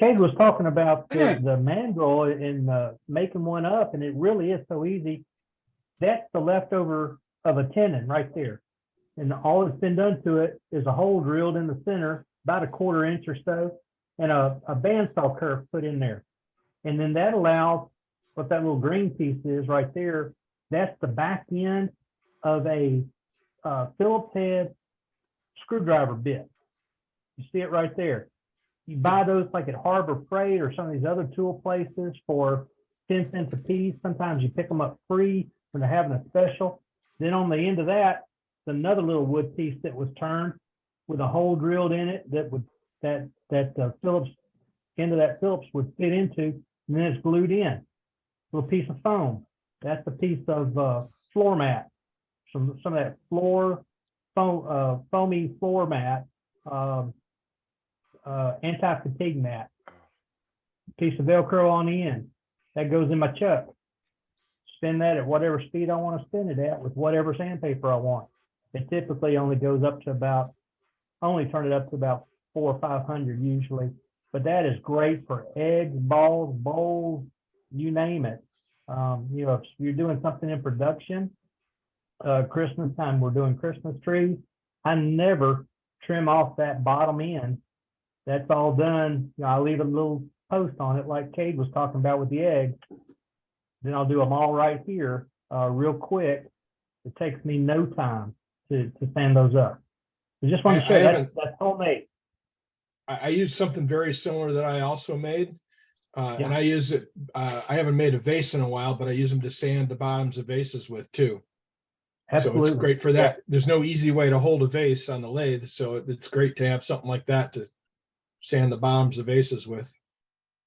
Kate was talking about the mandrel and making one up, and it really is so easy. That's the leftover of a tenon right there. And all that's been done to it is a hole drilled in the center, about a 1/4 inch or so, and a bandsaw kerf put in there. And then that allows, what that little green piece is right there, that's the back end of a Phillips head screwdriver bit. You see it right there. You buy those like at Harbor Freight or some of these other tool places for 10 cents a piece. Sometimes you pick them up free when they're having a special. Then on the end of that, another little wood piece that was turned with a hole drilled in it that would Phillips end of that Phillips would fit into, and then it's glued in. Little piece of foam. That's a piece of floor mat. Some of that foamy floor mat, anti-fatigue mat. Piece of Velcro on the end. That goes in my chuck. Spin that at whatever speed I want to spin it at with whatever sandpaper I want. It typically only goes up to about, only turn it up to about 400 or 500 usually, but that is great for eggs, balls, bowls, you name it. You know, if you're doing something in production, Christmas time, we're doing Christmas trees. I never trim off that bottom end. That's all done. You know, I leave a little post on it like Cade was talking about with the eggs. Then I'll do them all right here, real quick. It takes me no time to sand those up. I just want to show you that's homemade. I use something very similar that I also made. Yeah. And I use it, I haven't made a vase in a while, but I use them to sand the bottoms of vases with too. Absolutely. So it's great for that. There's no easy way to hold a vase on the lathe. So it's great to have something like that to sand the bottoms of vases with.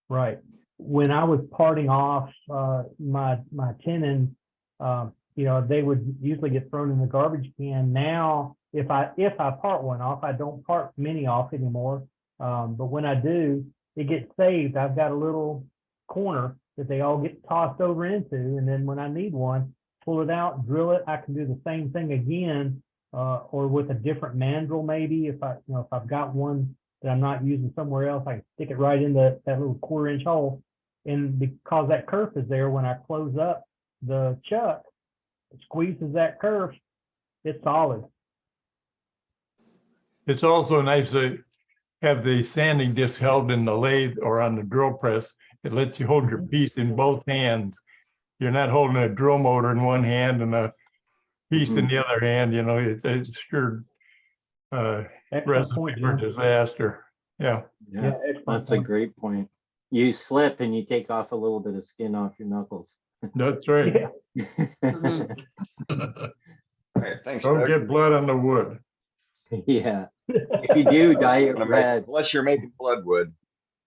Right. When I was parting off my tenon, you know, they would usually get thrown in the garbage can. Now, if I part one off, I don't part many off anymore. But when I do, it gets saved. I've got a little corner that they all get tossed over into, and then when I need one, pull it out, drill it. I can do the same thing again, or with a different mandrel maybe. If I've got one that I'm not using somewhere else, I can stick it right in that little 1/4 inch hole. And because that kerf is there, when I close up the chuck, it squeezes that kerf. It's solid. It's also nice to have the sanding disc held in the lathe or on the drill press. It lets you hold your piece in both hands. You're not holding a drill motor in one hand and a piece in the other hand. You know, it's sure recipe for disaster. Yeah. Yeah, that's a great point. You slip and you take off a little bit of skin off your knuckles. That's right. Yeah. All right, thanks, Don't Doug. get blood on the wood. Yeah. If you do, dye it red. Unless you're making blood wood.